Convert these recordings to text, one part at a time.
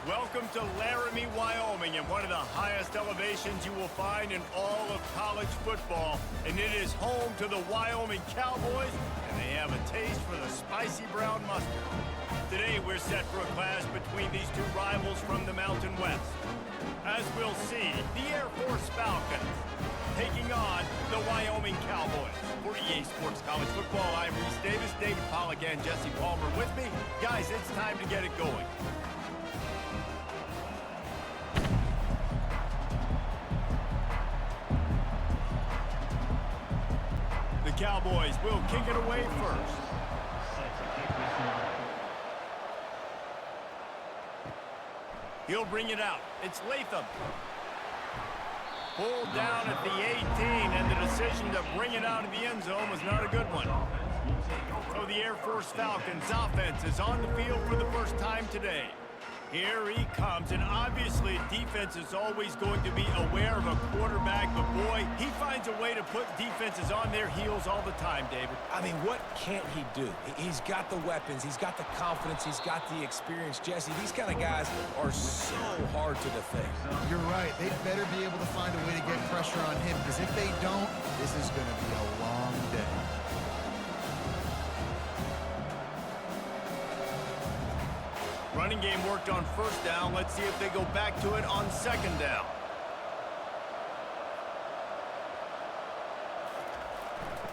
Welcome to Laramie, Wyoming, and one of the highest elevations you will find in all of college football. And it is home to the Wyoming Cowboys, and they have a taste for the spicy brown mustard. Today, we're set for a clash between these two rivals from the Mountain West. As we'll see, the Air Force Falcons taking on the Wyoming Cowboys. For EA Sports College Football, I'm Reese Davis, David Pollack, and Jesse Palmer with me. Guys, it's time to get it going. The Cowboys will kick it away first. He'll bring it out. It's Latham. Pulled down at the 18, and the decision to bring it out of the end zone was not a good one. So the Air Force Falcons offense is on the field for the first time today. Here he comes, and obviously defense is always going to be aware of a quarterback, but boy, he finds a way to put defenses on their heels all the time, David. I mean, what can't he do? He's got the weapons, he's got the confidence, he's got the experience. Jesse, these kind of guys are so hard to defend. You're right. They better be able to find a way to get pressure on him, because if they don't, this is going to be a long day. Running game worked on first down. Let's see if they go back to it on second down.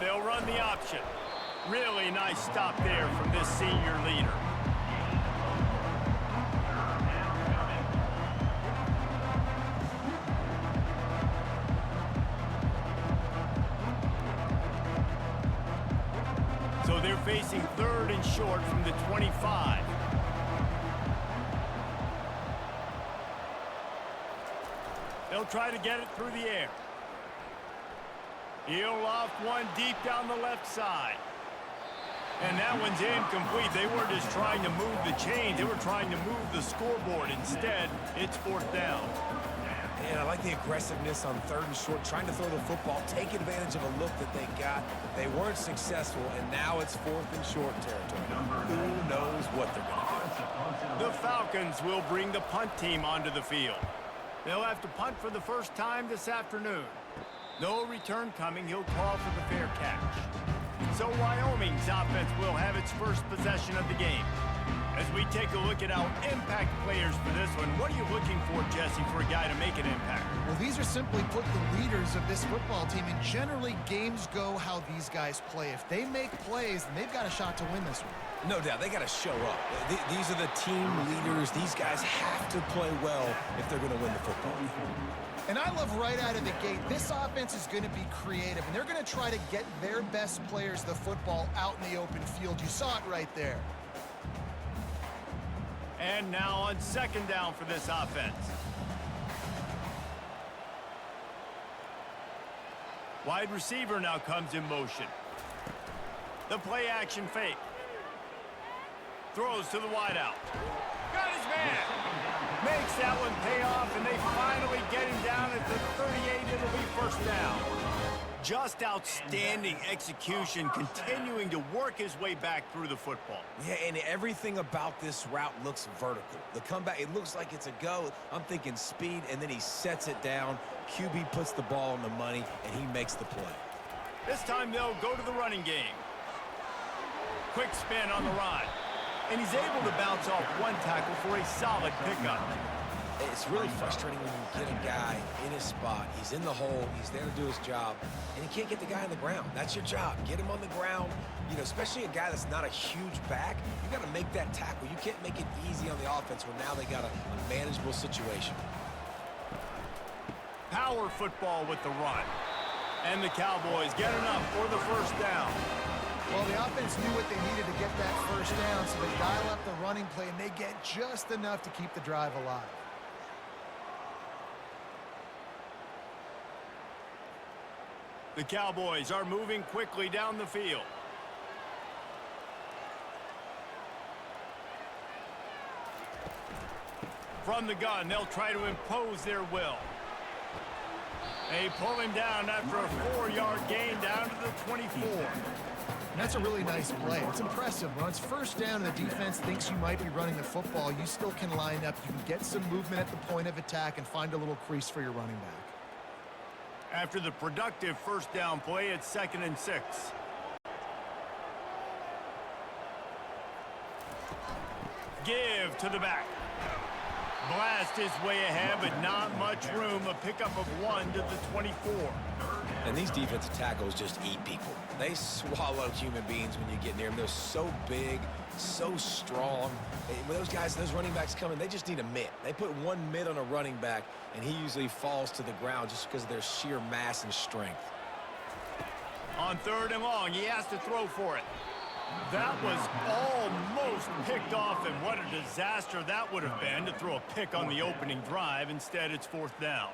They'll run the option. Really nice stop there from this senior leader. So they're facing third and short from the 25. They'll try to get it through the air. He'll loft one deep down the left side. And that one's incomplete. They weren't just trying to move the chains. They were trying to move the scoreboard. Instead, it's fourth down. And I like the aggressiveness on third and short, trying to throw the football, take advantage of a look that they got. They weren't successful, and now it's fourth and short territory. Who knows what they're going to do? The Falcons will bring the punt team onto the field. They'll have to punt for the first time this afternoon. No return coming. He'll call for the fair catch. So Wyoming's offense will have its first possession of the game. As we take a look at our impact players for this one, what are you looking for, Jesse, for a guy to make an impact? Well, these are simply put the leaders of this football team, and generally games go how these guys play. If they make plays, then they've got a shot to win this one. No doubt, they got to show up. These are the team leaders. These guys have to play well if they're going to win the football game. And I love right out of the gate, this offense is going to be creative, and they're going to try to get their best players the football out in the open field. You saw it right there. And now on second down for this offense. Wide receiver now comes in motion. The play action fake. Throws to the wideout. Got his man. Makes that one pay off, and they finally get him down at the 38. It'll be first down. Just outstanding execution, continuing to work his way back through the football. Yeah, and everything about this route looks vertical. The comeback, it looks like it's a go. I'm thinking speed, and then he sets it down. QB puts the ball on the money, and he makes the play. This time they'll go to the running game. Quick spin on the run. And he's able to bounce off one tackle for a solid pickup. It's really frustrating when you get a guy in his spot. He's in the hole. He's there to do his job. And he can't get the guy on the ground. That's your job. Get him on the ground. You know, especially a guy that's not a huge back. You got to make that tackle. You can't make it easy on the offense when now they got a manageable situation. Power football with the run. And the Cowboys get enough for the first down. Well, the offense knew what they needed to get that first down, so they dial up the running play, and they get just enough to keep the drive alive. The Cowboys are moving quickly down the field. From the gun, they'll try to impose their will. They pull him down after a 4-yard gain down to the 24. And that's a really nice play. It's impressive. When it's first down and the defense thinks you might be running the football, you still can line up. You can get some movement at the point of attack and find a little crease for your running back. After the productive first down play, it's 2nd and 6. Give to the back. Blast his way ahead, but not much room. A pickup of 1 to the 24. And these defensive tackles just eat people. They swallow human beings when you get near them. They're so big, so strong. When those guys, those running backs come in, they just need a mitt. They put one mitt on a running back, and he usually falls to the ground just because of their sheer mass and strength. On 3rd and long, he has to throw for it. That was almost picked off, and what a disaster that would have been to throw a pick on the opening drive. Instead, it's 4th down.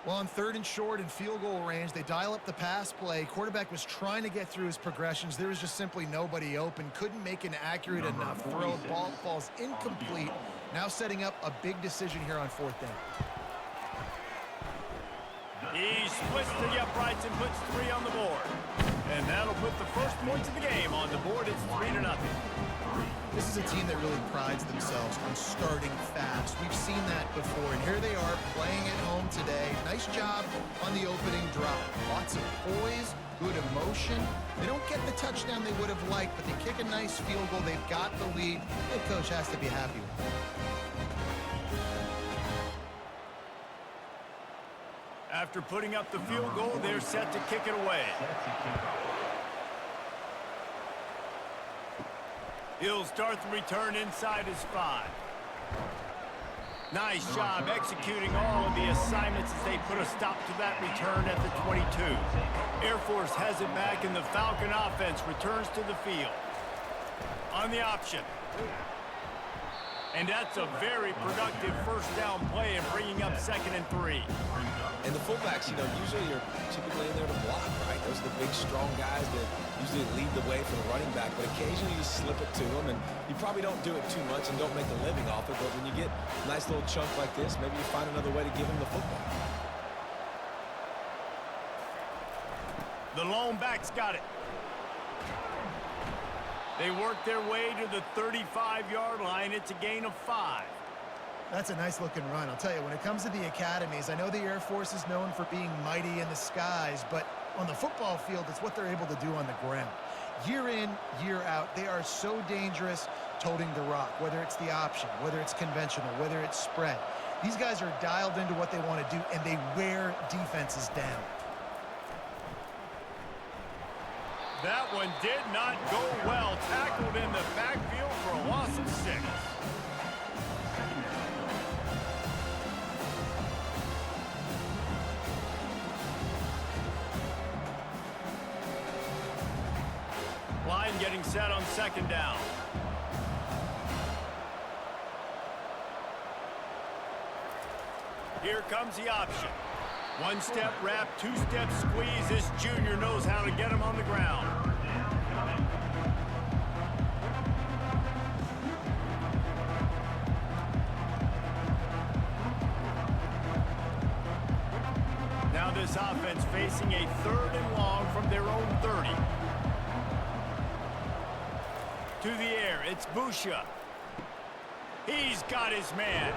Well, on 3rd and short and field goal range, they dial up the pass play. Quarterback was trying to get through his progressions. There was just simply nobody open. Couldn't make an accurate enough throw. Ball falls incomplete. Now setting up a big decision here on 4th down. He splits to the uprights and puts 3 on the board. And that'll put the first points of the game on the board. It's 3-0. This is a team that really prides themselves on starting fast. We've seen that before, and here they are playing at home today. Nice job on the opening drive. Lots of poise, good emotion. They don't get the touchdown they would have liked, but they kick a nice field goal. They've got the lead. Head coach has to be happy with it. After putting up the field goal, they're set to kick it away. He'll start the return inside his 5. Nice job executing all of the assignments as they put a stop to that return at the 22. Air Force has it back, and the Falcon offense returns to the field. On the option. And that's a very productive first down play and bringing up 2nd and 3. And the fullbacks, usually are typically in there to block, right? Those are the big, strong guys that usually lead the way for the running back, but occasionally you slip it to them, and you probably don't do it too much and don't make a living off it, but when you get a nice little chunk like this, maybe you find another way to give them the football. The lone back's got it. They work their way to the 35-yard line. It's a gain of 5. That's a nice-looking run. I'll tell you, when it comes to the academies, I know the Air Force is known for being mighty in the skies, but on the football field, it's what they're able to do on the ground. Year in, year out, they are so dangerous toting the rock, whether it's the option, whether it's conventional, whether it's spread. These guys are dialed into what they want to do, and they wear defenses down. That one did not go well. Tackled in the backfield for a loss of 6. Line getting set on 2nd down. Here comes the option. One-step wrap, two-step squeeze. This junior knows how to get him on the ground. Now this offense facing a 3rd and long from their own 30. To the air, it's Busha. He's got his man.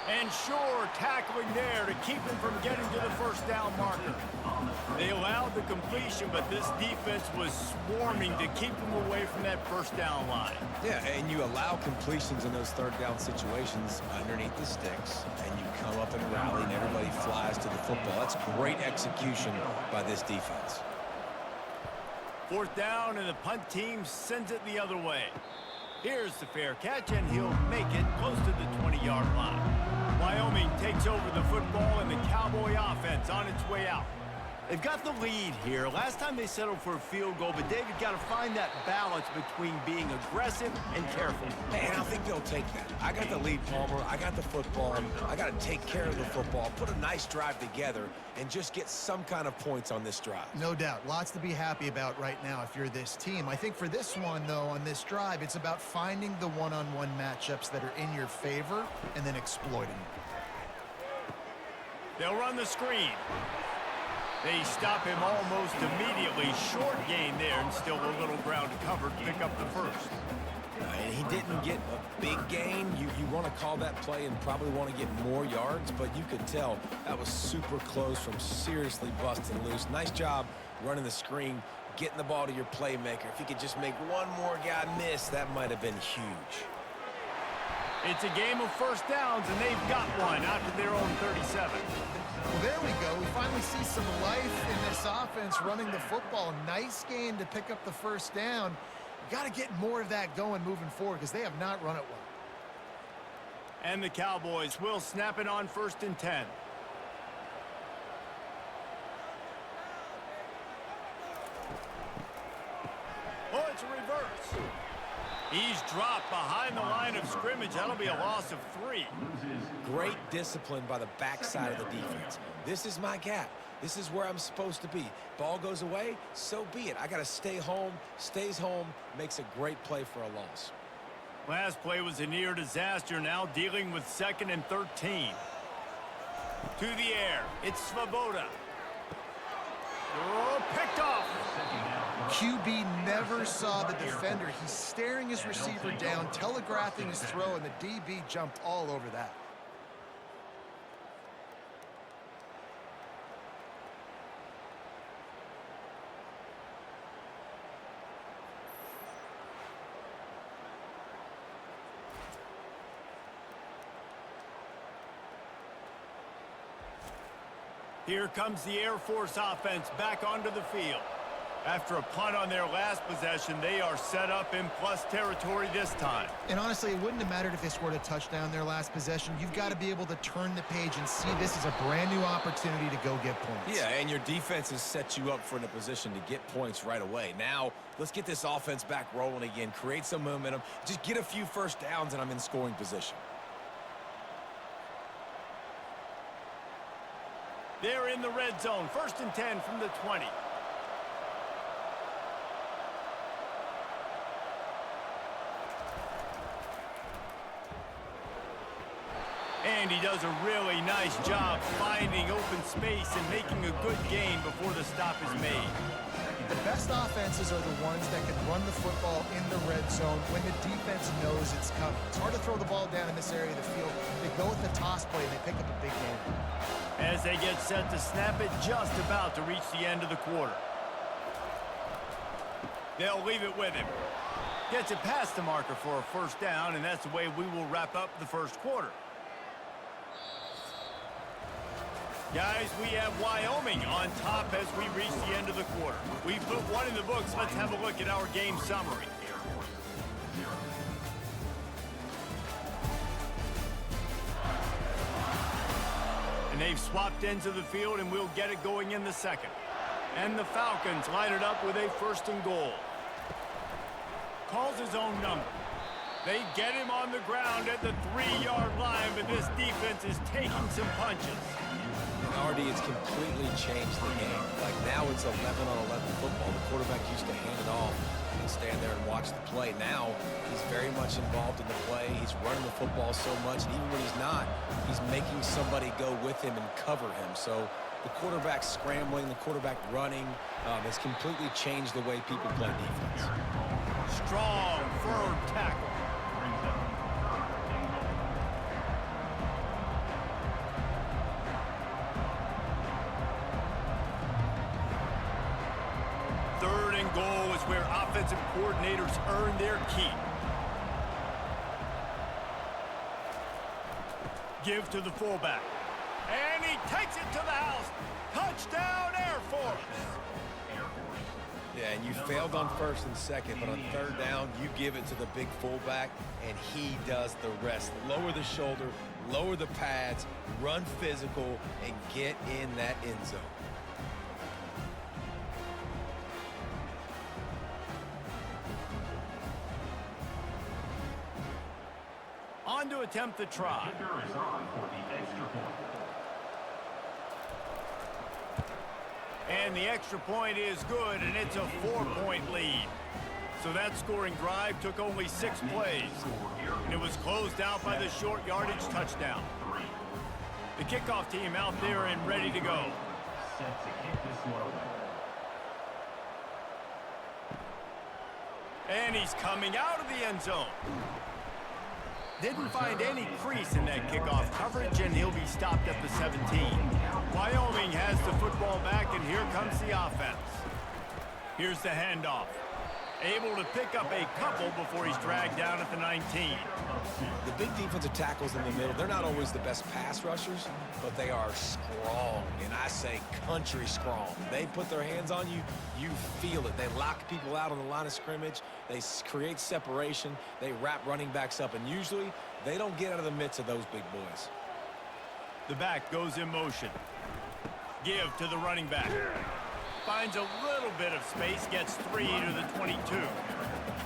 And sure, tackling there to keep him from getting to the first down marker. They allowed the completion, but this defense was swarming to keep him away from that first down line. Yeah, and you allow completions in those 3rd down situations underneath the sticks, and you come up and rally, and everybody flies to the football. That's great execution by this defense. 4th down, and the punt team sends it the other way. Here's the fair catch, and he'll make it close to the 20-yard line. Wyoming takes over the football, and the Cowboy offense on its way out. They've got the lead here. Last time they settled for a field goal, but David got to find that balance between being aggressive and careful. And I think they'll take that. I got the lead, Palmer. I got the football. I got to take care of the football, put a nice drive together, and just get some kind of points on this drive. No doubt. Lots to be happy about right now if you're this team. I think for this one, though, on this drive, it's about finding the one-on-one matchups that are in your favor and then exploiting them. They'll run the screen. They stop him almost immediately. Short gain there, and still a little ground to cover to pick up the first. And he didn't get a big gain. You want to call that play and probably want to get more yards, but you could tell that was super close from seriously busting loose. Nice job running the screen, getting the ball to your playmaker. If he could just make one more guy miss, that might have been huge. It's a game of first downs, and they've got one out to their own 37. Well, there we go. We finally see some life in this offense running the football. Nice gain to pick up the first down. You got to get more of that going moving forward because they have not run it well. And the Cowboys will snap it on 1st and 10. Oh, it's a reverse. He's dropped behind the line of scrimmage. That'll be a loss of 3. Great discipline by the backside of the defense. This is my gap. This is where I'm supposed to be. Ball goes away, so be it. I got to stay home. Stays home, makes a great play for a loss. Last play was a near disaster. Now dealing with 2nd and 13. To the air. It's Svoboda. Oh, picked off. QB never saw the defender. He's staring his receiver down, telegraphing his throw, and the DB jumped all over that. Here comes the Air Force offense back onto the field. After a punt on their last possession, they are set up in plus territory this time. And honestly, it wouldn't have mattered if they scored a touchdown their last possession. You've got to be able to turn the page and see this is a brand new opportunity to go get points. Yeah, and your defense has set you up for a position to get points right away. Now, let's get this offense back rolling again, create some momentum, just get a few first downs, and I'm in scoring position. They're in the red zone. 1st and 10 from the 20. And he does a really nice job finding open space and making a good gain before the stop is made. The best offenses are the ones that can run the football in the red zone when the defense knows it's coming. It's hard to throw the ball down in this area of the field. They go with the toss play, and they pick up a big gain. As they get set to snap it, just about to reach the end of the quarter. They'll leave it with him. Gets it past the marker for a first down, and that's the way we will wrap up the first quarter. Guys, we have Wyoming on top as we reach the end of the quarter. We put one in the books. Let's have a look at our game summary. And they've swapped ends of the field, and we'll get it going in the second. And the Falcons line it up with a 1st and goal. Calls his own number. They get him on the ground at the 3-yard line, but this defense is taking some punches. RD, it's completely changed the game. Like now it's 11-on-11 football. The quarterback used to hand it off and stand there and watch the play. Now he's very much involved in the play. He's running the football so much, and even when he's not, he's making somebody go with him and cover him. So the quarterback scrambling, the quarterback running has completely changed the way people play defense. Strong, firm tackle. Goal is where offensive coordinators earn their keep. Give to the fullback. And he takes it to the house. Touchdown, Air Force. Yeah, and you failed on 1st and 2nd, but on 3rd down, you give it to the big fullback, and he does the rest. Lower the shoulder, lower the pads, run physical, and get in that end zone. On to attempt the try. And the extra point is good, and it's a 4-point lead. So that scoring drive took only 6 plays. And it was closed out by the short yardage touchdown. The kickoff team out there and ready to go. set to kick this one away. And he's coming out of the end zone. Didn't find any crease in that kickoff coverage, and he'll be stopped at the 17. Wyoming has the football back, and here comes the offense. Here's the handoff. Able to pick up a couple before he's dragged down at the 19. The big defensive tackles in the middle, they're not always the best pass rushers, but they are strong, and I say country strong. They put their hands on you, you feel it. They lock people out on the line of scrimmage. They create separation. They wrap running backs up, and usually they don't get out of the midst of those big boys. The back goes in motion. Give to the running back. Finds a little bit of space, gets 3 to the 22.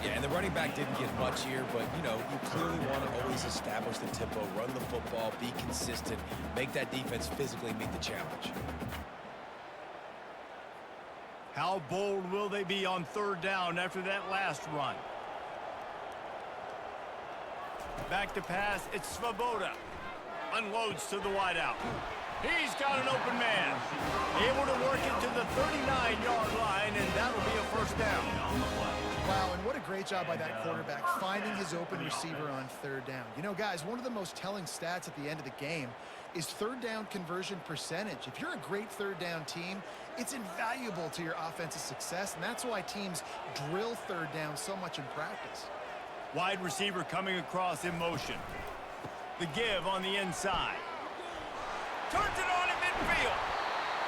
Yeah, and the running back didn't get much here, but, you know, you clearly want to always establish the tempo, run the football, be consistent, make that defense physically meet the challenge. How bold will they be on third down after that last run? Back to pass, it's Svoboda. Unloads to the wideout. He's got an open man. Able to work it to the 39-yard line, and that'll be a first down. Wow, and what a great job by that quarterback, finding his open receiver on third down. You know, guys, one of the most telling stats at the end of the game is third down conversion percentage. If you're a great third down team, it's invaluable to your offensive success, and that's why teams drill third down so much in practice. Wide receiver coming across in motion. The give on the inside. Turns it on in midfield.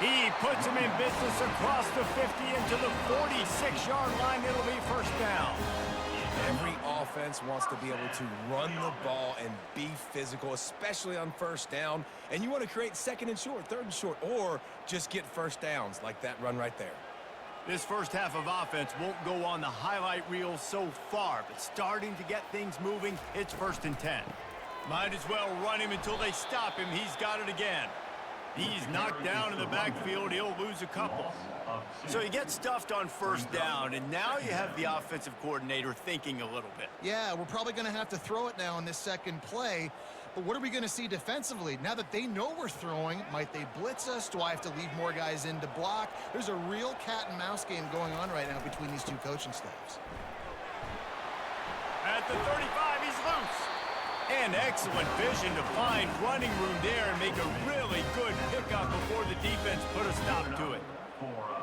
He puts him in business across the 50 into the 46-yard line. It'll be first down. Every offense wants to be able to run the ball and be physical, especially on first down. And you want to create second and short, third and short, or just get first downs like that run right there. This first half of offense won't go on the highlight reel so far, but starting to get things moving, it's 1st and 10. Might as well run him until they stop him. He's got it again. He's knocked down in the backfield. He'll lose a couple. So you get stuffed on first down, and now you have the offensive coordinator thinking a little bit. Yeah, we're probably going to have to throw it now in this second play. But what are we going to see defensively? Now that they know we're throwing, might they blitz us? Do I have to leave more guys in to block? There's a real cat and mouse game going on right now between these two coaching staffs. At the 35, he's loose. And excellent vision to find running room there and make a really good pickup before the defense put a stop to it.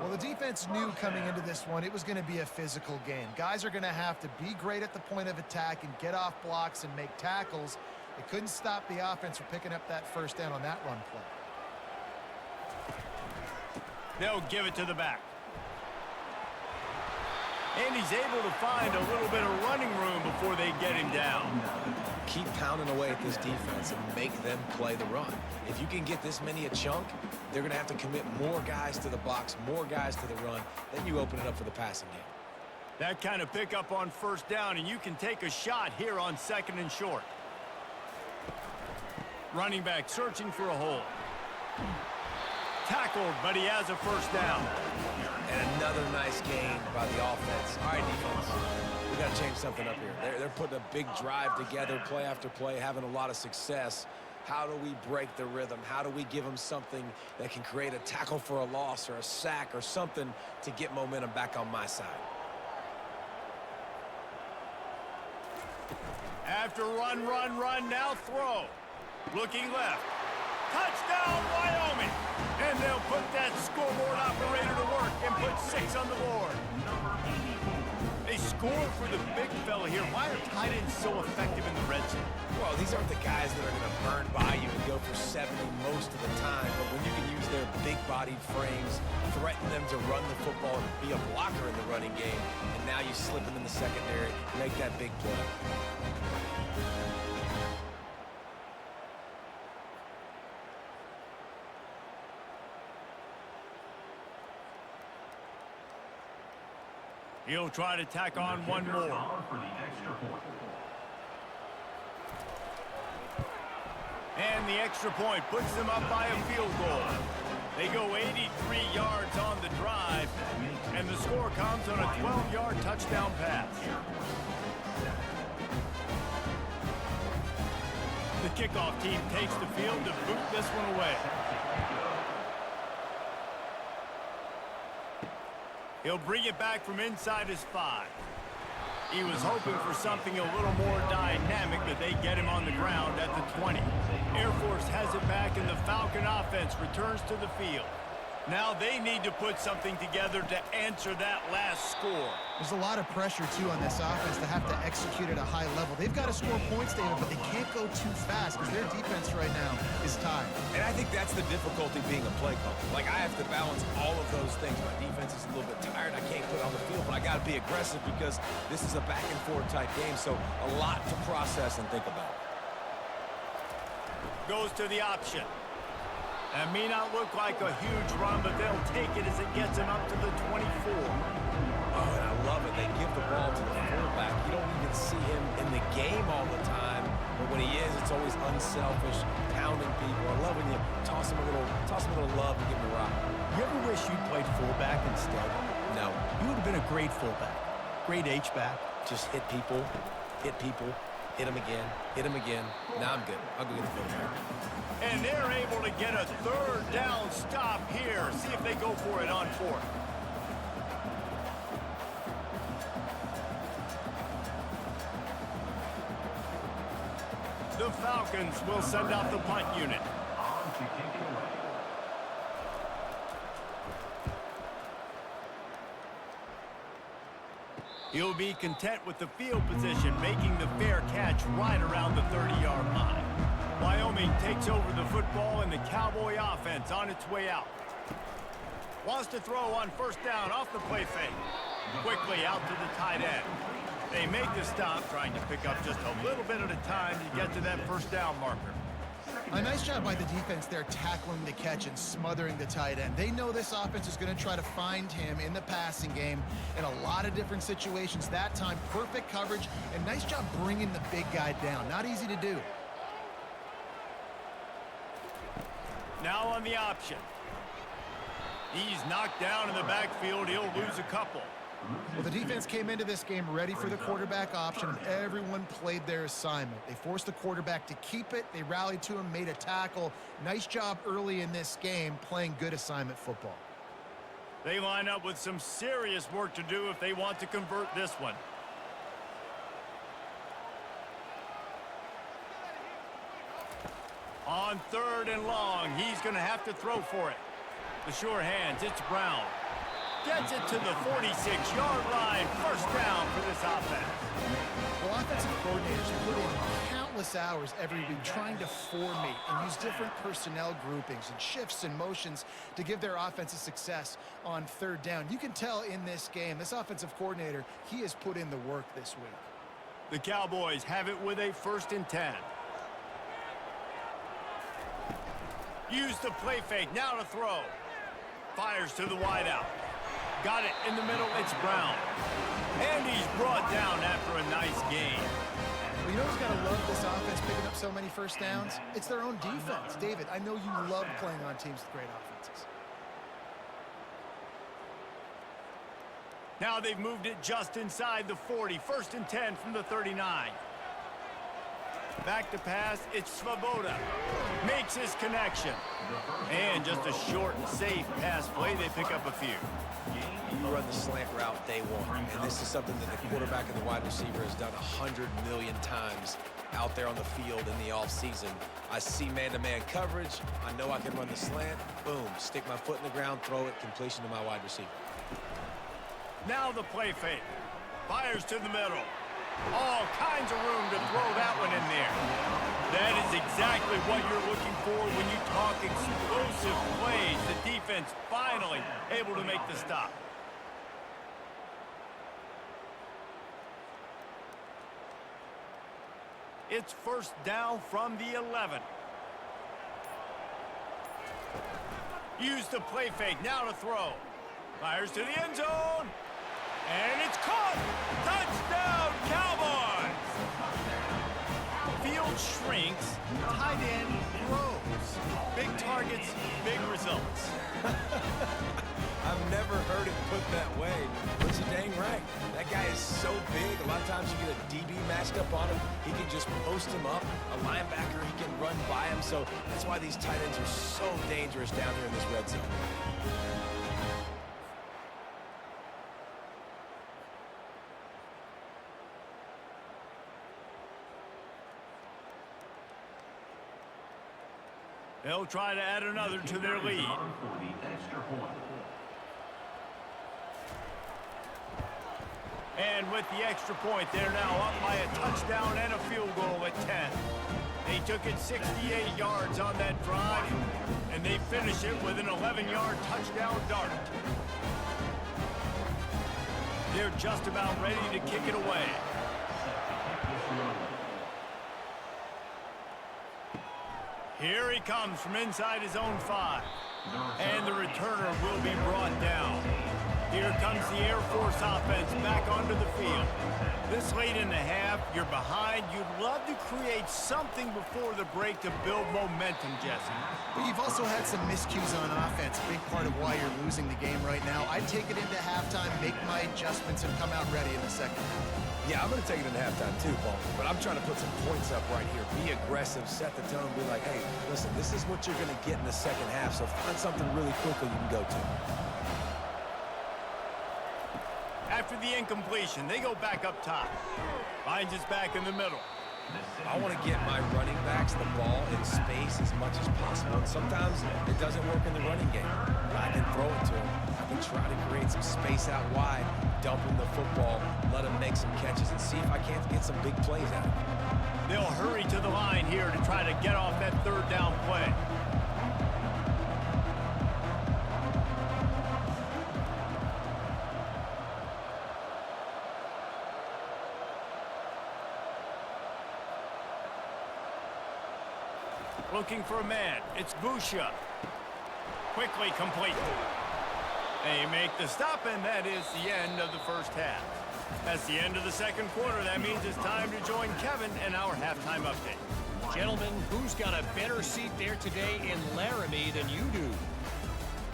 Well, the defense knew coming into this one it was going to be a physical game. Guys are going to have to be great at the point of attack and get off blocks and make tackles. They couldn't stop the offense from picking up that first down on that run play. They'll give it to the back. And he's able to find a little bit of running room before they get him down. Keep pounding away at this defense and make them play the run. If you can get this many a chunk, they're going to have to commit more guys to the box, more guys to the run. Then you open it up for the passing game. That kind of pickup on first down, and you can take a shot here on 2nd and short. Running back searching for a hole. Tackled, but he has a first down. And another nice gain by the offense. All right, defense, we got to change something up here. They're putting a big drive together, play after play, having a lot of success. How do we break the rhythm? How do we give them something that can create a tackle for a loss or a sack or something to get momentum back on my side? After run, now throw. Looking left. Touchdown, Wyoming! And they'll put that scoreboard operator to work and put 6 on the board. They score for the big fella here. Why are tight ends so effective in the red zone? Well, these aren't the guys that are going to burn by you and go for 70 most of the time, but when you can use their big-bodied frames, threaten them to run the football and be a blocker in the running game, and now you slip them in the secondary, make that big play. He'll try to tack on one more. And the extra point puts them up by a field goal. They go 83 yards on the drive, and the score comes on a 12-yard touchdown pass. The kickoff team takes the field to boot this one away. He'll bring it back from inside his 5. He was hoping for something a little more dynamic, but they get him on the ground at the 20. Air Force has it back, and the Falcon offense returns to the field. Now they need to put something together to answer that last score. There's a lot of pressure, too, on this offense to have to execute at a high level. They've got to score points, David, but they can't go too fast because their defense right now is tired. And I think that's the difficulty being a play caller. Like, I have to balance all of those things. My defense is a little bit tired. I can't put it on the field, but I got to be aggressive because this is a back-and-forth type game, so a lot to process and think about. Goes to the option. That may not look like a huge run, but they'll take it as it gets him up to the 24. Oh, and I love it. They give the ball to the fullback. You don't even see him in the game all the time, but when he is, it's always unselfish, pounding people. I love when you toss him a little love and give him a rock. You ever wish you played fullback instead? No. You would have been a great fullback. Great H-back. Just hit people, hit them again, hit them again. Now I'm good. I'll go get the fullback. And they're able to get a 3rd down stop here. See if they go for it on 4th. The Falcons will send out the punt unit. He'll be content with the field position, making the fair catch right around the 30-yard line. Wyoming takes over the football, and the Cowboy offense on its way out. Wants to throw on 1st down off the play fake. Quickly out to the tight end. They make the stop, trying to pick up just a little bit at a time to get to that 1st down marker. A nice job by the defense there tackling the catch and smothering the tight end. They know this offense is going to try to find him in the passing game in a lot of different situations. That time, perfect coverage, and nice job bringing the big guy down. Not easy to do. Now on the option. He's knocked down in the backfield. He'll lose a couple. Well, the defense came into this game ready for the quarterback option, and everyone played their assignment. They forced the quarterback to keep it. They rallied to him, made a tackle. Nice job early in this game playing good assignment football. They line up with some serious work to do if they want to convert this one. On 3rd and long, he's going to have to throw for it. The sure hands, it's Brown. Gets it to the 46-yard line. 1st down for this offense. Well, offensive coordinators put in countless hours every week trying to formate and use different personnel groupings and shifts and motions to give their offensive success on 3rd down. You can tell in this game, this offensive coordinator, he has put in the work this week. The Cowboys have it with a 1st and 10. Use the play fake, now to throw. Fires to the wideout. Got it in the middle, it's Brown. And he's brought down after a nice gain. Well, you know who's got to love this offense picking up so many 1st downs? It's their own defense. David, I know you love playing on teams with great offenses. Now they've moved it just inside the 40. 1st and 10 from the 39. Back to pass, it's Svoboda. Makes his connection. And just a short and safe pass play, they pick up a few. You run the slant route day one, and this is something that the quarterback and the wide receiver has done 100 million times out there on the field in the offseason. I see man-to-man coverage. I know I can run the slant. Boom, stick my foot in the ground, throw it, completion to my wide receiver. Now the play fake. Fires to the middle. All kinds of room to throw that one in there. That is exactly what you're looking for when you talk explosive plays. The defense finally able to make the stop. It's 1st down from the 11. Use the play fake, now to throw. Fires to the end zone. And it's caught! Touchdown, Cowboys! Field shrinks, tight end grows. Big targets, big results. I've never heard it put that way, but you're dang right. That guy is so big, a lot of times you get a DB matched up on him. He can just post him up. A linebacker, he can run by him. So that's why these tight ends are so dangerous down here in this red zone. They'll try to add another to their lead. And with the extra point, they're now up by a touchdown and a field goal at 10. They took it 68 yards on that drive, and they finish it with an 11-yard touchdown dart. They're just about ready to kick it away. Here he comes from inside his own 5. And the returner will be brought down. Here comes the Air Force offense back onto the field. This late in the half, you're behind. You'd love to create something before the break to build momentum, Jesse. But you've also had some miscues on offense, a big part of why you're losing the game right now. I'd take it into halftime, make my adjustments, and come out ready in the second half. Yeah, I'm going to take it in halftime too, Paul. But I'm trying to put some points up right here. Be aggressive, set the tone, be like, hey, listen, this is what you're going to get in the second half, so find something really quickly you can go to. After the incompletion, they go back up top. Finds his back in the middle. I want to get my running backs the ball in space as much as possible. And sometimes it doesn't work in the running game. I can throw it to him. I can try to create some space out wide, dump him the football, let him make some catches, and see if I can't get some big plays out of him. They'll hurry to the line here to try to get off that third down play. Looking for a man. It's Busha. Quickly complete. They make the stop, and that is the end of the first half. That's the end of the second quarter. That means it's time to join Kevin in our halftime update. Gentlemen, who's got a better seat there today in Laramie than you do?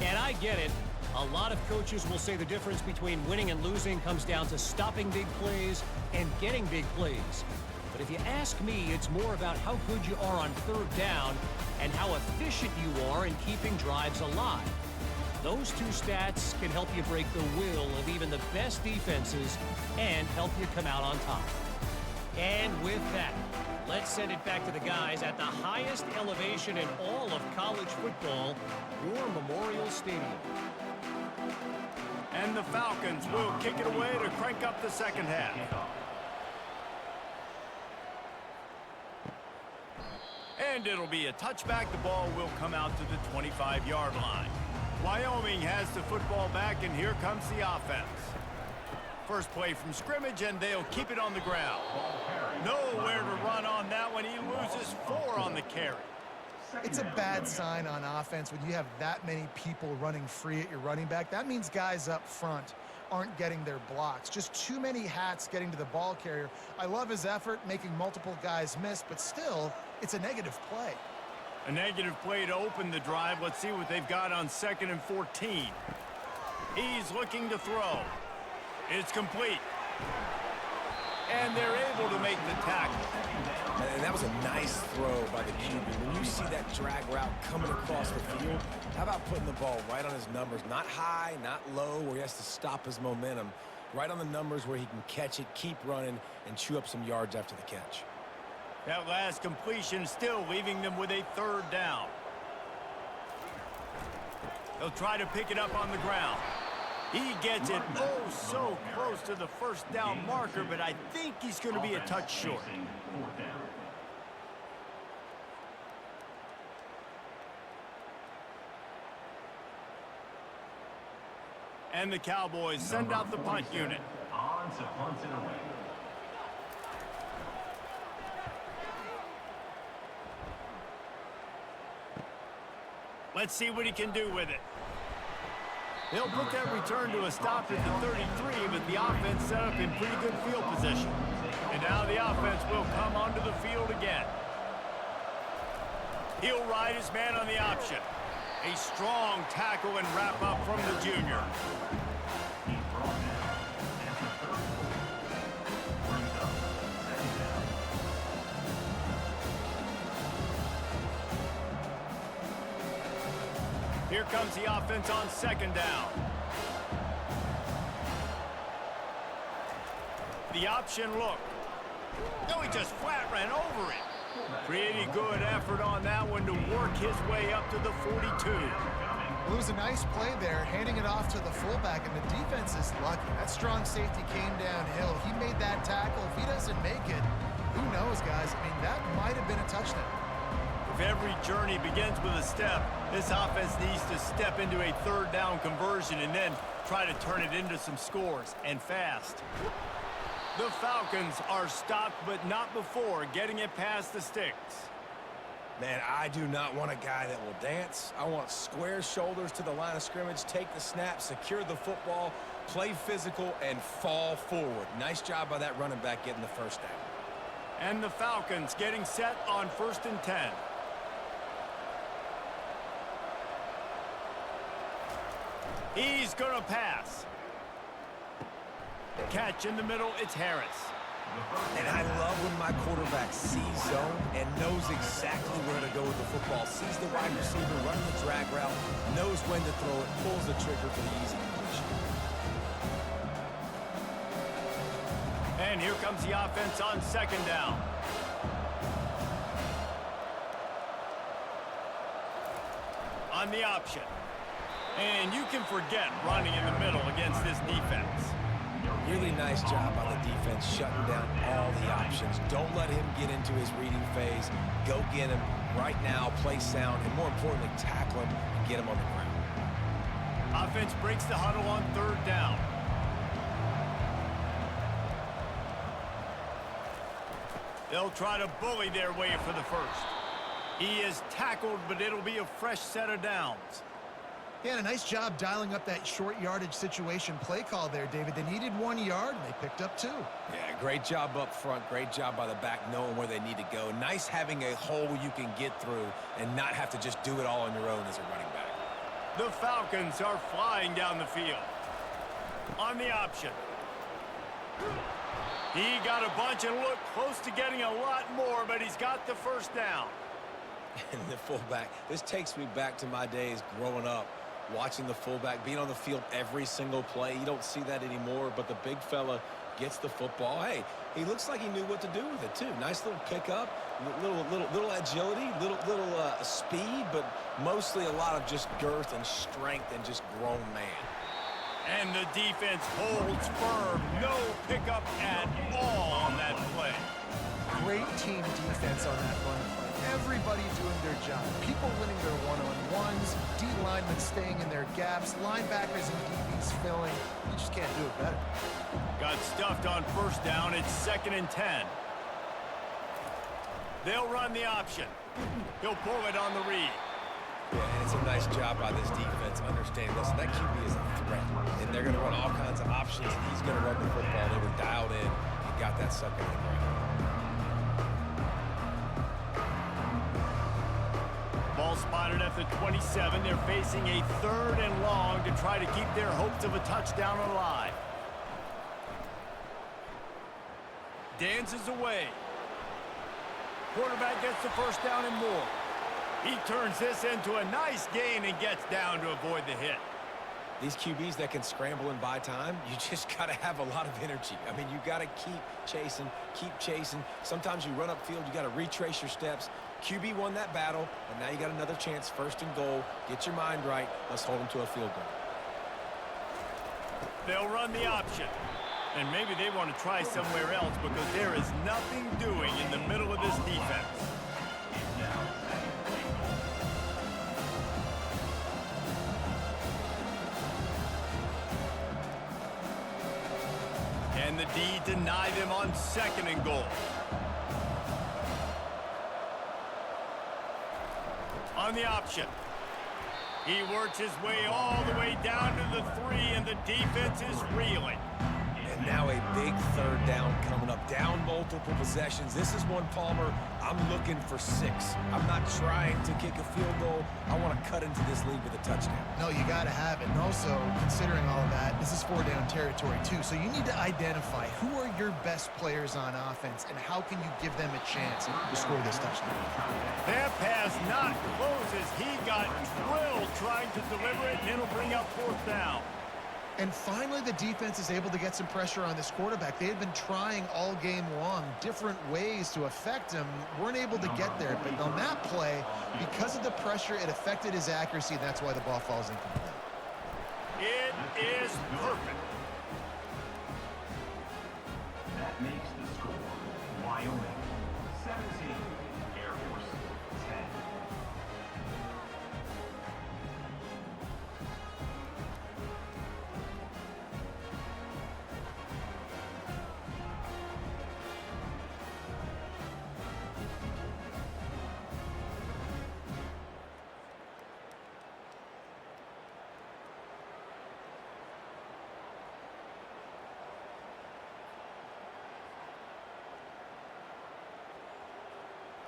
And I get it. A lot of coaches will say the difference between winning and losing comes down to stopping big plays and getting big plays. But if you ask me, it's more about how good you are on third down and how efficient you are in keeping drives alive. Those two stats can help you break the will of even the best defenses and help you come out on top. And with that, let's send it back to the guys at the highest elevation in all of college football, War Memorial Stadium. And the Falcons will kick it away to crank up the second half. And it'll be a touchback. The ball will come out to the 25-yard line. Wyoming has the football back, and here comes the offense. First play from scrimmage, and they'll keep it on the ground. Nowhere to run on that one. He loses 4 on the carry. It's a bad sign on offense when you have that many people running free at your running back. That means guys up front aren't getting their blocks. Just too many hats getting to the ball carrier. I love his effort, making multiple guys miss, but still, it's a negative play. A negative play to open the drive. Let's see what they've got on 2nd and 14. He's looking to throw. It's complete. And they're able to make the tackle. And that was a nice throw by the QB. When you see that drag route coming across the field, how about putting the ball right on his numbers? Not high, not low, where he has to stop his momentum. Right on the numbers where he can catch it, keep running, and chew up some yards after the catch. That last completion still leaving them with a third down. They'll try to pick it up on the ground. He gets it oh so close to the first down marker, but I think he's going to be a touch short. And the Cowboys send out the punt unit. Let's see what he can do with it. They'll put that return to a stop at the 33, but the offense set up in pretty good field position. And now the offense will come onto the field again. He'll ride his man on the option. A strong tackle and wrap up from the junior. Here comes the offense on 2nd down. The option look. No, he just flat ran over it. Pretty good effort on that one to work his way up to the 42. Well, it was a nice play there, handing it off to the fullback, and the defense is lucky. That strong safety came downhill. He made that tackle. If he doesn't make it, who knows, guys? I mean, that might have been a touchdown. If every journey begins with a step, this offense needs to step into a third down conversion and then try to turn it into some scores, and fast. The Falcons are stopped, but not before getting it past the sticks. Man, I do not want a guy that will dance. I want square shoulders to the line of scrimmage, take the snap, secure the football, play physical, and fall forward. Nice job by that running back getting the first down. And the Falcons getting set on 1st and 10. He's going to pass. Catch in the middle, it's Harris. And I love when my quarterback sees zone and knows exactly where to go with the football. Sees the wide receiver running the drag route, knows when to throw it, pulls the trigger for the easy completion. And here comes the offense on 2nd down. On the option. And you can forget running in the middle against this defense. Really nice job by the defense shutting down all the options. Don't let him get into his reading phase. Go get him right now, play sound, and more importantly, tackle him and get him on the ground. Offense breaks the huddle on 3rd down. They'll try to bully their way for the first. He is tackled, but it'll be a fresh set of downs. He had a nice job dialing up that short yardage situation play call there, David. They needed 1 yard, and they picked up 2. Yeah, great job up front. Great job by the back knowing where they need to go. Nice having a hole you can get through and not have to just do it all on your own as a running back. The Falcons are flying down the field. On the option. He got a bunch and looked close to getting a lot more, but he's got the first down. And the fullback, this takes me back to my days growing up, watching the fullback being on the field every single play. You don't see that anymore, but the big fella gets the football. Hey, he looks like he knew what to do with it too. Nice little pickup, little agility, little speed, but mostly a lot of just girth and strength and just grown man. And the defense holds firm. No pickup at all on that play. Great team defense on that run play. Everybody doing their job. People winning their one-on-ones, D linemen staying in their gaps, linebackers and DBs filling. You just can't do it better. Got stuffed on 1st down. It's 2nd and 10. They'll run the option. He'll pull it on the read. Yeah, and it's a nice job by this defense understanding, listen, that QB is a threat, and they're going to run all kinds of options, and he's going to run the football. They were dialed in and got that sucker in the ground. Ball spotted at the 27. They're facing a 3rd and long to try to keep their hopes of a touchdown alive. Dances away. Quarterback gets the first down and more. He turns this into a nice gain and gets down to avoid the hit. These QBs that can scramble and buy time, you just got to have a lot of energy. I mean, you got to keep chasing, keep chasing. Sometimes you run upfield, you got to retrace your steps. QB won that battle, and now you got another chance, 1st and goal. Get your mind right. Let's hold them to a field goal. They'll run the option. And maybe they want to try somewhere else because there is nothing doing in the middle of this defense. And the D deny them on 2nd and goal. On the option. He works his way all the way down to the 3, and the defense is reeling. And now a big 3rd down coming up. Down multiple possessions. This is one, Palmer, I'm looking for 6. I'm not trying to kick a field goal. I want to cut into this lead with a touchdown. No, you got to have it. And also, considering all of that, this is 4-down territory too. So you need to identify who are your best players on offense and how can you give them a chance to score this touchdown. That pass not close as he got drilled trying to deliver it, and it'll bring up 4th down. And finally, the defense is able to get some pressure on this quarterback. They had been trying all game long different ways to affect him. Weren't able to get there. But on that play, because of the pressure, it affected his accuracy. And that's why the ball falls incomplete. It is perfect. That makes the score Wyoming 17, Air Force 10.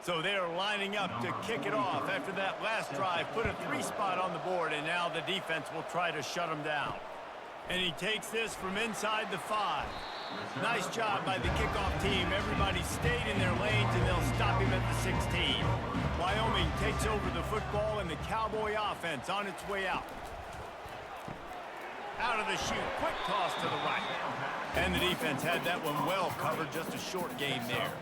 So they are lining up to kick it off after that last drive. Put a 3 spot on the board, and now the defense will try to shut him down. And he takes this from inside the 5. Nice job by the kickoff team. Everybody stayed in their lanes, and they'll stop him at the 16. Wyoming takes over the football, and the Cowboy offense on its way out. Out of the chute, quick toss to the right. And the defense had that one well covered, just a short game there.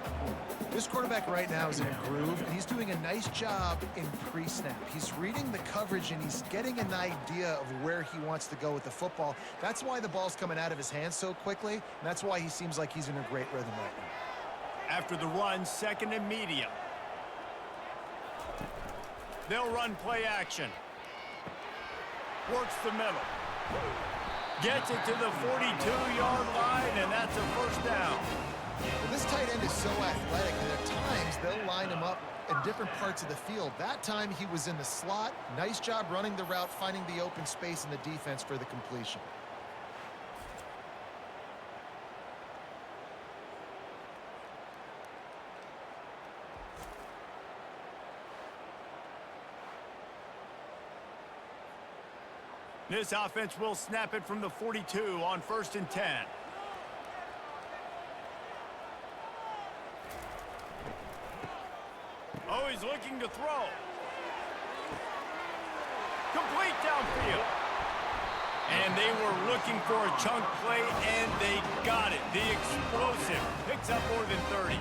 This quarterback right now is in a groove, and he's doing a nice job in pre-snap. He's reading the coverage, and he's getting an idea of where he wants to go with the football. That's why the ball's coming out of his hands so quickly, and that's why he seems like he's in a great rhythm right now. After the run, 2nd and medium. They'll run play action. Works the middle. Gets it to the 42-yard line, and that's a first down. Well, this tight end is so athletic, and at times they'll line him up in different parts of the field. That time he was in the slot. Nice job running the route, finding the open space in the defense for the completion. This offense will snap it from the 42 on 1st and 10. Oh, he's looking to throw. Complete downfield. And they were looking for a chunk play, and they got it. The explosive picks up more than 30.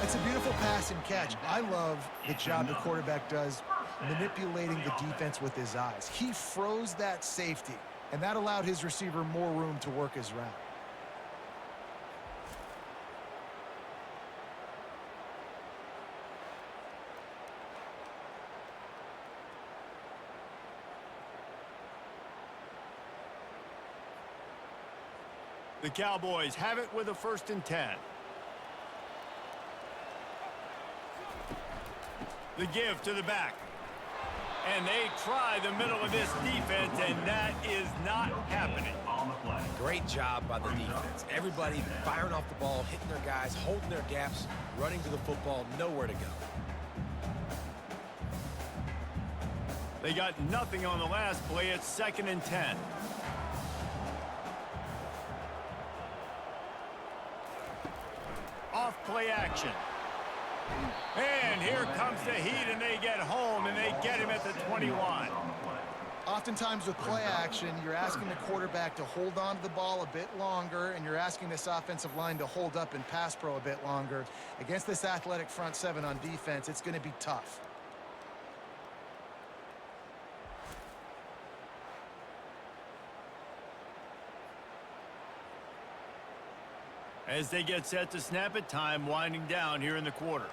It's a beautiful pass and catch. I love the job the quarterback does manipulating the defense with his eyes. He froze that safety, and that allowed his receiver more room to work his route. The Cowboys have it with a 1st and 10. The give to the back. And they try the middle of this defense, and that is not happening. Great job by the defense. Everybody firing off the ball, hitting their guys, holding their gaps, running to the football, nowhere to go. They got nothing on the last play. It's 2nd and 10. Off play action. And here comes the heat, and they get home, and they get him at the 21. Oftentimes with play action, you're asking the quarterback to hold on to the ball a bit longer, and you're asking this offensive line to hold up in pass pro a bit longer. Against this athletic front 7 on defense, it's going to be tough. As they get set to snap it, time winding down here in the quarter.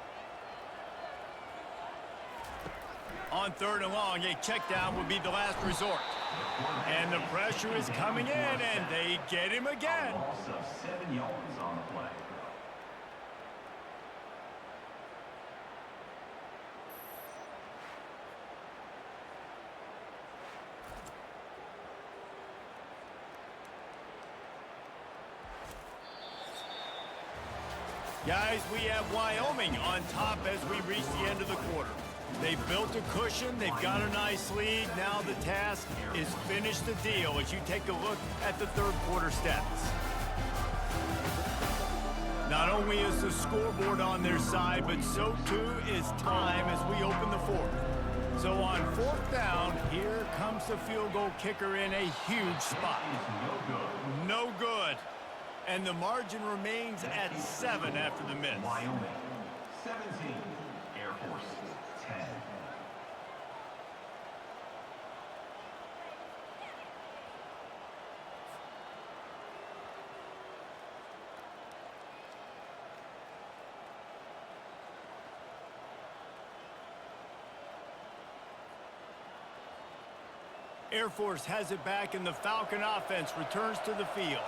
On 3rd and long, a check down would be the last resort. And the pressure is coming in, and they get him again. A loss of 7 yards on the play. Guys, we have Wyoming on top as we reach the end of the quarter. They've built a cushion. They've got a nice lead. Now the task is finish the deal as you take a look at the 3rd quarter stats. Not only is the scoreboard on their side, but so too is time as we open the 4th. So on 4th down, here comes the field goal kicker in a huge spot. No good. And the margin remains at 7 after the miss. Wyoming, 17. Air Force, 10. Air Force has it back, and the Falcon offense returns to the field.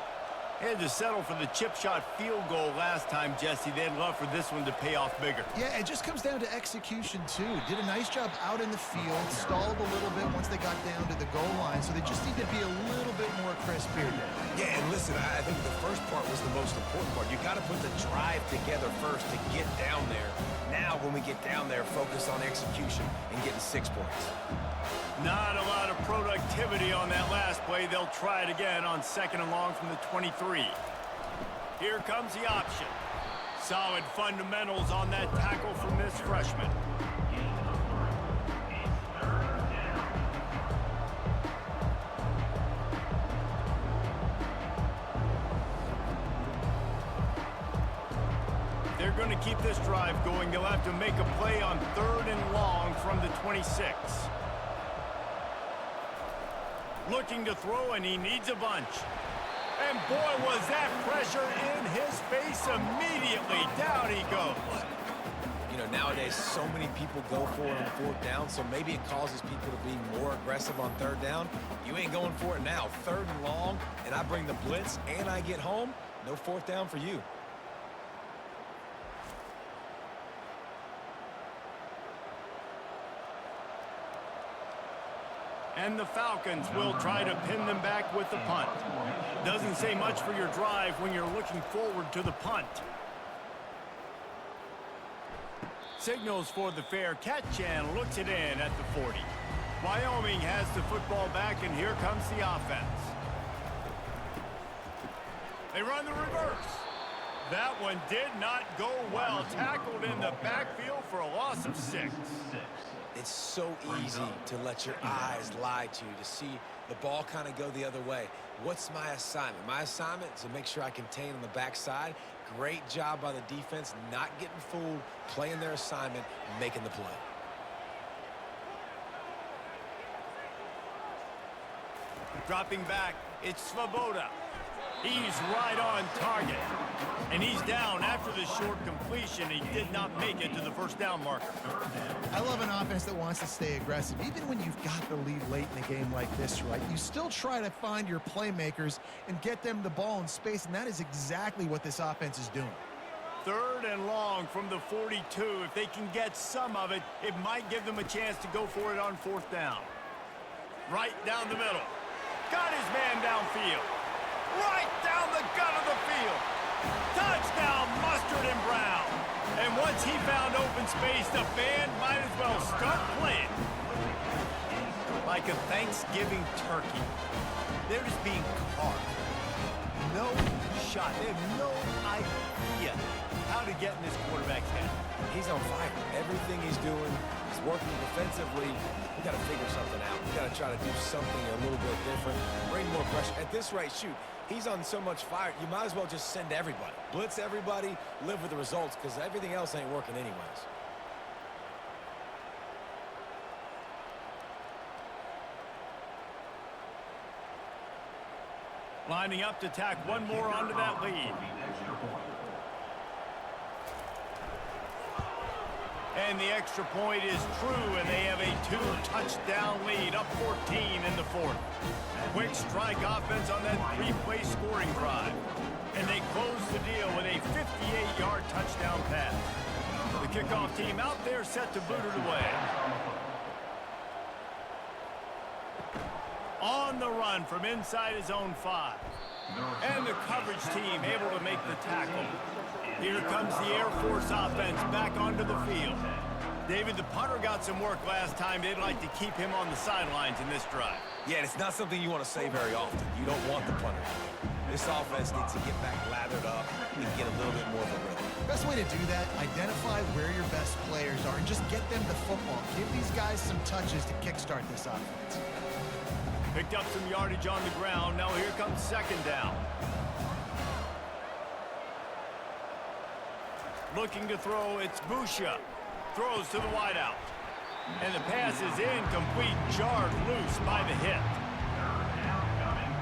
They had to settle for the chip shot field goal last time, Jesse. They'd love for this one to pay off bigger. Yeah, it just comes down to execution, too. Did a nice job out in the field, stalled a little bit once they got down to the goal line, so they just need to be a little bit more crisp here. Yeah, and listen, I think the first part was the most important part. You got to put the drive together first to get down there. Now, when we get down there, focus on execution and getting 6 points. Not a lot of productivity on that last play. They'll try it again on 2nd and long from the 23. Here comes the option. Solid fundamentals on that tackle from this freshman. They're going to keep this drive going. They'll have to make a play on 3rd and long from the 26. Looking to throw, and he needs a bunch. And boy, was that pressure in his face immediately. Down he goes. You know, nowadays, so many people go for it on 4th down, so maybe it causes people to be more aggressive on 3rd down. You ain't going for it now. 3rd and long, and I bring the blitz, and I get home. No 4th down for you. And the Falcons will try to pin them back with the punt. Doesn't say much for your drive when you're looking forward to the punt. Signals for the fair catch and looks it in at the 40. Wyoming has the football back, and here comes the offense. They run the reverse. That one did not go well. Tackled in the backfield for a loss of 6. It's so easy to let your eyes lie to you, to see the ball kind of go the other way. What's my assignment? My assignment is to make sure I contain on the backside. Great job by the defense, not getting fooled, playing their assignment, making the play. Dropping back, it's Svoboda. He's right on target. And he's down after the short completion. He did not make it to the 1st down marker. I love an offense that wants to stay aggressive. Even when you've got the lead late in a game like this, right, you still try to find your playmakers and get them the ball in space, and that is exactly what this offense is doing. 3rd and long from the 42. If they can get some of it, it might give them a chance to go for it on 4th down. Right down the middle. Got his man downfield. Right down the gut of the field. Touchdown, Mustard and Brown. And once he found open space, the band might as well start playing. Like a Thanksgiving turkey. They're just being carved. No shot. They have no idea how to get in this quarterback's head. He's on fire. Everything he's doing is working defensively. We got to figure something out. We got to try to do something a little bit different. Bring more pressure. At this rate, shoot, he's on so much fire, you might as well just send everybody. Blitz everybody, live with the results, because everything else ain't working anyways. Lining up to tack one more onto that lead. And the extra point is true, and they have a 2-touchdown lead, up 14 in the 4th. Quick strike offense on that 3-play scoring drive. And they close the deal with a 58-yard touchdown pass. The kickoff team out there set to boot it away. On the run from inside his own 5. And the coverage team able to make the tackle. Here comes the Air Force offense back onto the field. David, the punter got some work last time. They'd like to keep him on the sidelines in this drive. Yeah, and it's not something you want to say very often. You don't want the punter. This offense needs to get back lathered up and get a little bit more of a rhythm. Best way to do that, identify where your best players are and just get them the football. Give these guys some touches to kickstart this offense. Picked up some yardage on the ground. Now here comes second down. Looking to throw, it's Busha. Throws to the wideout. And the pass is incomplete, jarred loose by the hit. Third down coming.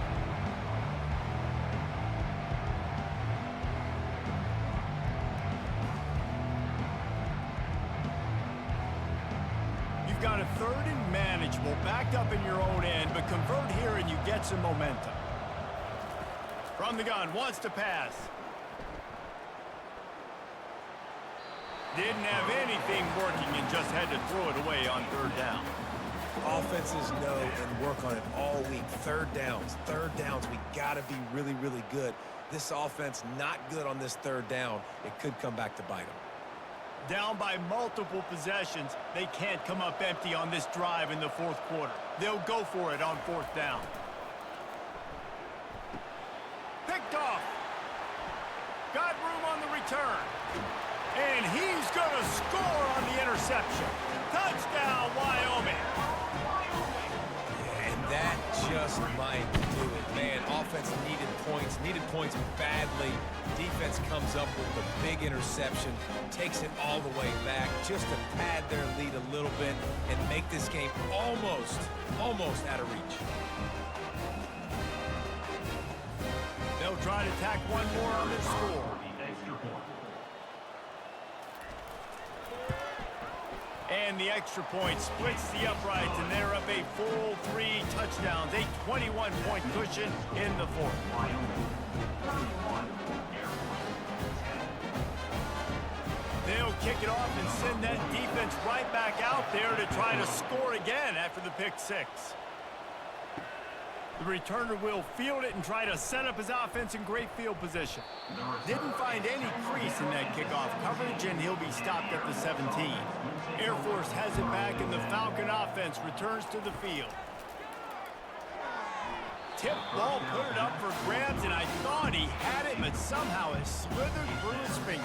You've got a third and manageable, backed up in your own end, but convert here and you get some momentum. From the gun, wants to pass. Didn't have anything working and just had to throw it away on third down. Offenses know and work on it all week. Third downs. We got to be really, really good. This offense not good on this third down. It could come back to bite them. Down by multiple possessions, they can't come up empty on this drive in the fourth quarter. They'll go for it on fourth down. Picked off. Got room on the return. And he's going to score on the interception. Touchdown, Wyoming. And that just might do it, man. Offense needed points badly. Defense comes up with the big interception, takes it all the way back just to pad their lead a little bit and make this game almost out of reach. They'll try to tack one more on their score. The extra point. And the extra point splits the uprights, and they're up a full 3 touchdowns, a 21-point cushion in the fourth. Wyoming. 31. Air Force 10. They'll kick it off and send that defense right back out there to try to score again after the pick six. The returner will field it and try to set up his offense in great field position. Didn't find any crease in that kickoff coverage, and he'll be stopped at the 17. Air Force has it back, and the Falcon offense returns to the field. Tip ball, put it up for grabs, and I thought he had it, but somehow it slithered through his fingers.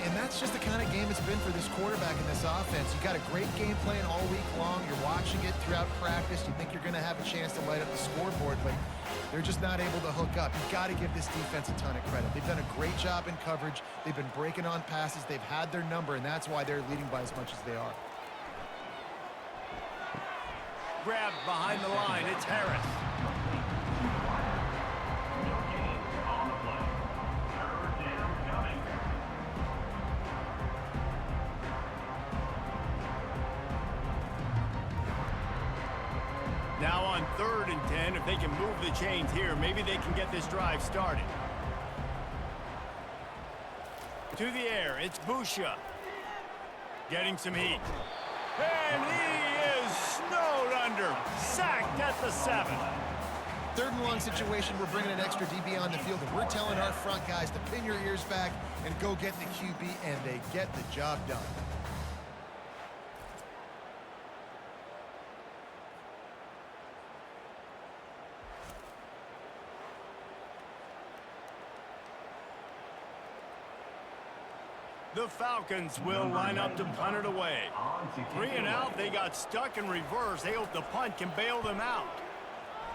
And that's just the kind of game it's been for this quarterback in this offense. You got a great game plan all week long. You're watching it throughout practice. You think you're going to have a chance to light up the scoreboard, but they're just not able to hook up. You've got to give this defense a ton of credit. They've done a great job in coverage. They've been breaking on passes. They've had their number, and that's why they're leading by as much as they are. Grabbed behind the line. It's Harris. No gain on the play. Third down coming. Now on 3rd and 10, if they can move the chains here, maybe they can get this drive started. To the air, it's Busha. Getting some heat. And he is snowed under. Sacked at the 7. 3rd and long situation, we're bringing an extra DB on the field, and we're telling our front guys to pin your ears back and go get the QB, and they get the job done. The Falcons will line up to punt it away. 3 and out, they got stuck in reverse. They hope the punt can bail them out.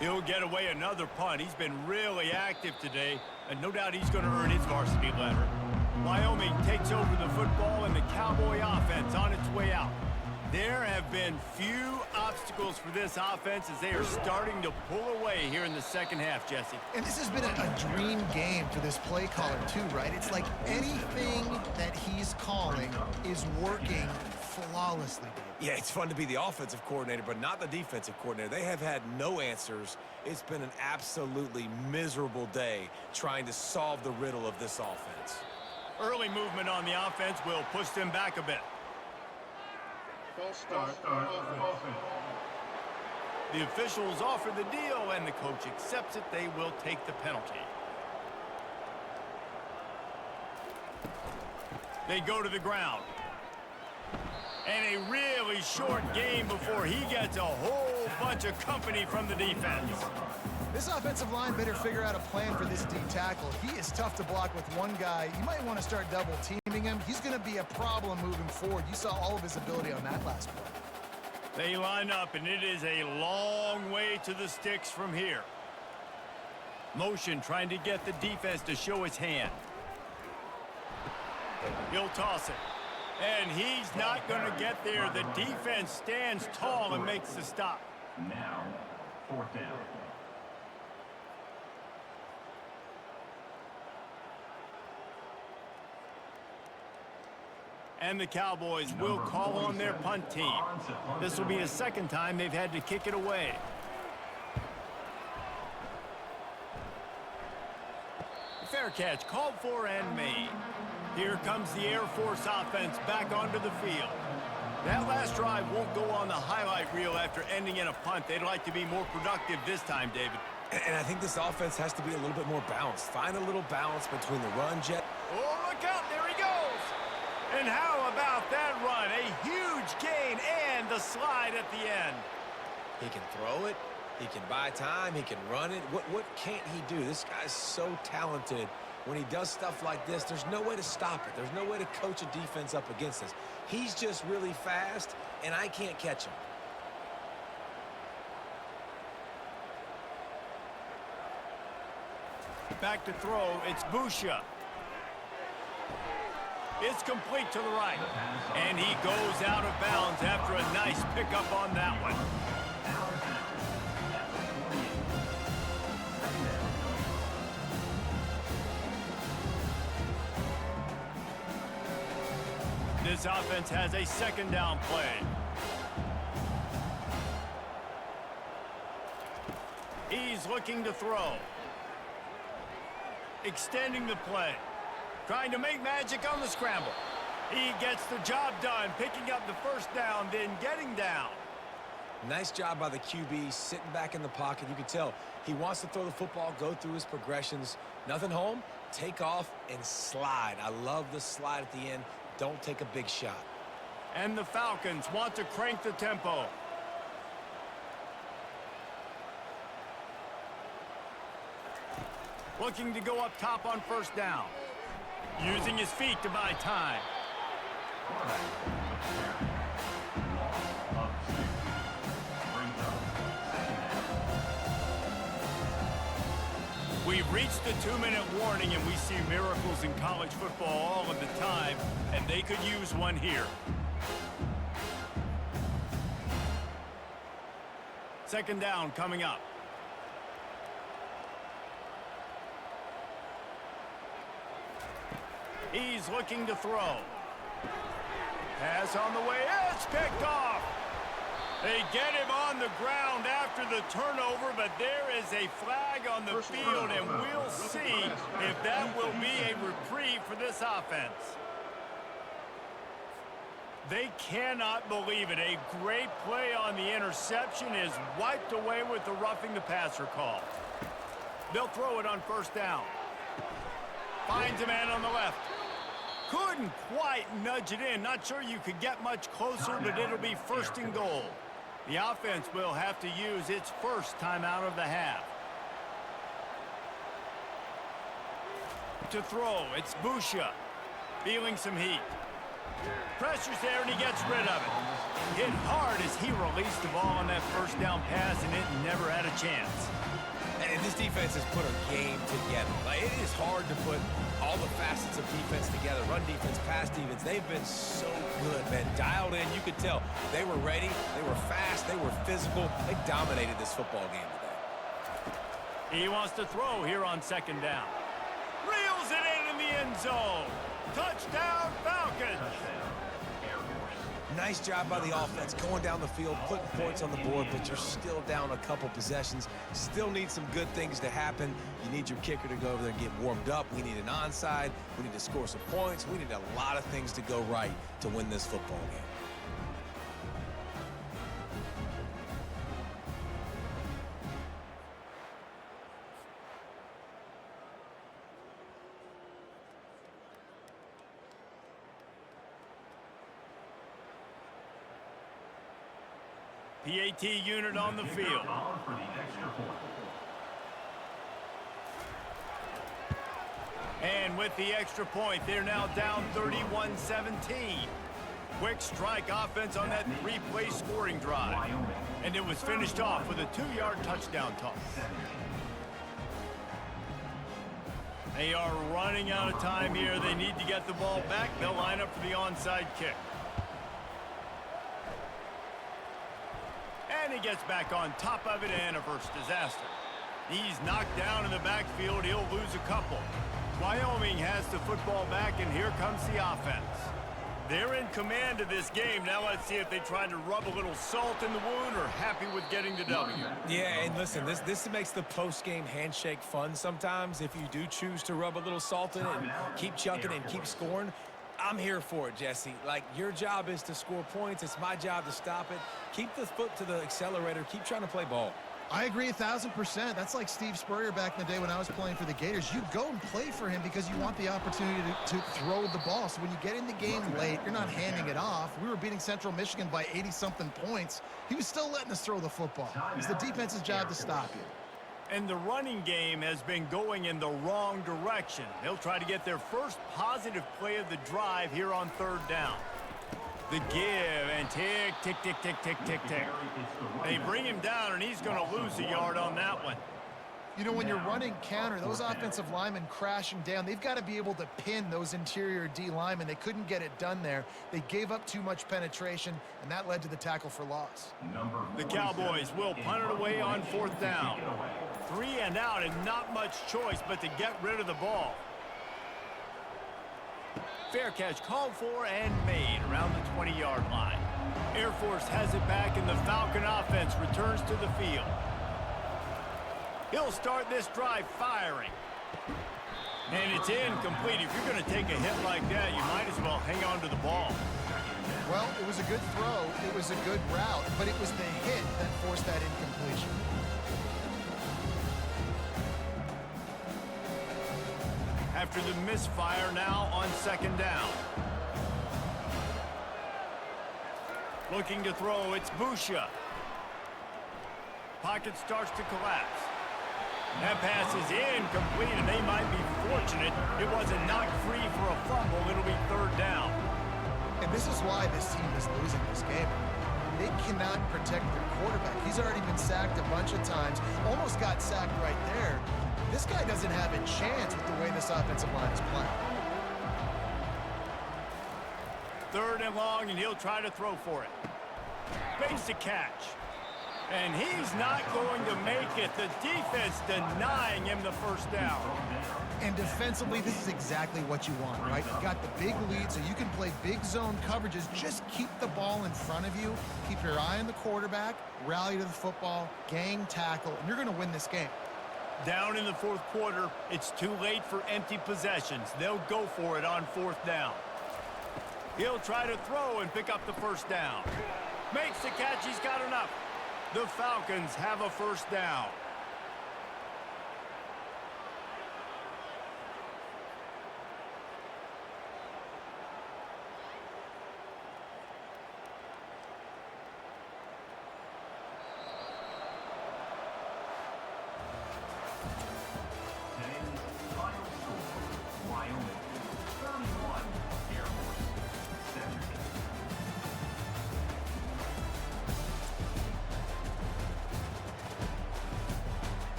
He'll get away another punt. He's been really active today, and no doubt he's going to earn his varsity letter. Wyoming takes over the football, and the Cowboy offense on its way out. There have been few obstacles for this offense as they are starting to pull away here in the second half, Jesse. And this has been a dream game for this play caller too, right? It's like anything that he's calling is working flawlessly. Yeah, it's fun to be the offensive coordinator, but not the defensive coordinator. They have had no answers. It's been an absolutely miserable day trying to solve the riddle of this offense. Early movement on the offense will push them back a bit. False start offense. The officials offer the deal, and the coach accepts it. They will take the penalty. They go to the ground. And a really short game before he gets a whole bunch of company from the defense. This offensive line better figure out a plan for this D tackle. He is tough to block with one guy. You might want to start double teaming him. He's going to be a problem moving forward. You saw all of his ability on that last play. They line up, and it is a long way to the sticks from here. Motion trying to get the defense to show his hand. He'll toss it. And he's not going to get there. The defense stands tall and makes the stop. Now, 4th down. And the Cowboys will call on their punt team. This will be the second time they've had to kick it away. Fair catch, called for and made. Here comes the Air Force offense back onto the field. That last drive won't go on the highlight reel after ending in a punt. They'd like to be more productive this time, David. And I think this offense has to be a little bit more balanced. Find a little balance between the run jet. Oh, look out, there he goes. And how about that run? A huge gain and the slide at the end. He can throw it. He can buy time. He can run it. What can't he do? This guy's so talented. When he does stuff like this, there's no way to stop it. There's no way to coach a defense up against this. He's just really fast, and I can't catch him. Back to throw, it's Busha. It's complete to the right. And he goes out of bounds after a nice pickup on that one. This offense has a second down play. He's looking to throw. Extending the play. Trying to make magic on the scramble. He gets the job done, picking up the first down, then getting down. Nice job by the QB, sitting back in the pocket. You can tell he wants to throw the football, go through his progressions. Nothing home, take off, and slide. I love the slide at the end. Don't take a big shot. And the Falcons want to crank the tempo. Looking to go up top on first down. Using his feet to buy time. We've reached the 2-minute warning, and we see miracles in college football all of the time, and they could use one here. Second down coming up. He's looking to throw. Pass on the way. It's picked off. They get him on the ground after the turnover, but there is a flag on the field, and we'll see if that will be a reprieve for this offense. They cannot believe it. A great play on the interception is wiped away with the roughing the passer call. They'll throw it on first down. Finds a man on the left. Couldn't quite nudge it in. Not sure you could get much closer, but it'll be first and goal. The offense will have to use its first timeout of the half. To throw, it's Busha. Feeling some heat. Pressure's there, and he gets rid of it. Hit hard as he released the ball on that first down pass, and it never had a chance. And this defense has put a game together. Like, it is hard to put all the facets of defense together. Run defense, pass defense. They've been so good, man. Dialed in. You could tell they were ready. They were fast. They were physical. They dominated this football game today. He wants to throw here on second down. Reels it in the end zone. Touchdown, Falcons. Nice job by the offense going down the field, putting points on the board, but you're still down a couple possessions. Still need some good things to happen. You need your kicker to go over there and get warmed up. We need an onside. We need to score some points. We need a lot of things to go right to win this football game. PAT unit on the field. For the extra point. And with the extra point, they're now down 31-17. Quick strike offense on that three-play scoring drive. And it was finished off with a 2-yard touchdown toss. They are running out of time here. They need to get the ball back. They'll line up for the onside kick. And he gets back on top of it, and a first disaster. He's knocked down in the backfield. He'll lose a couple. Wyoming has the football back, and here comes the offense. They're in command of this game. Now let's see if they try to rub a little salt in the wound or happy with getting the W. Yeah, and listen, this makes the post-game handshake fun sometimes. If you do choose to rub a little salt in it and keep chucking and keep scoring, I'm here for it, Jesse. Like, your job is to score points. It's my job to stop it. Keep the foot to the accelerator. Keep trying to play ball. I agree 1,000%. That's like Steve Spurrier back in the day when I was playing for the Gators. You go and play for him because you want the opportunity to throw the ball. So when you get in the game late, you're not handing it off. We were beating Central Michigan by 80-something points. He was still letting us throw the football. It's the defense's job to stop you. And the running game has been going in the wrong direction. They'll try to get their first positive play of the drive here on 3rd down. The give, and tick, tick, tick, tick, tick, tick, tick. They bring him down, and he's going to lose a yard on that one. You know, when you're running counter, those offensive linemen crashing down, they've got to be able to pin those interior D linemen. They couldn't get it done there. They gave up too much penetration, and that led to the tackle for loss. The Cowboys will punt it away on 4th down. 3 and out, and not much choice but to get rid of the ball. Fair catch called for and made around the 20-yard line. Air Force has it back, and the Falcon offense returns to the field. He'll start this drive firing. And it's incomplete. If you're going to take a hit like that, you might as well hang on to the ball. Well, it was a good throw. It was a good route, but it was the hit that forced that incompletion. After the misfire, now on 2nd down. Looking to throw, it's Busha. Pocket starts to collapse. That pass is incomplete, and they might be fortunate it wasn't knocked free for a fumble. It'll be 3rd down. And this is why this team is losing this game. They cannot protect their quarterback. He's already been sacked a bunch of times, almost got sacked right there. This guy doesn't have a chance with the way this offensive line is playing. 3rd and long, and he'll try to throw for it. Makes the catch. And he's not going to make it. The defense denying him the 1st down. And defensively, this is exactly what you want, right? You got the big lead, so you can play big zone coverages. Just keep the ball in front of you. Keep your eye on the quarterback, rally to the football, gang tackle, and you're going to win this game. Down in the 4th quarter, it's too late for empty possessions. They'll go for it on 4th down. He'll try to throw and pick up the 1st down. Makes the catch. He's got enough. The Falcons have a 1st down.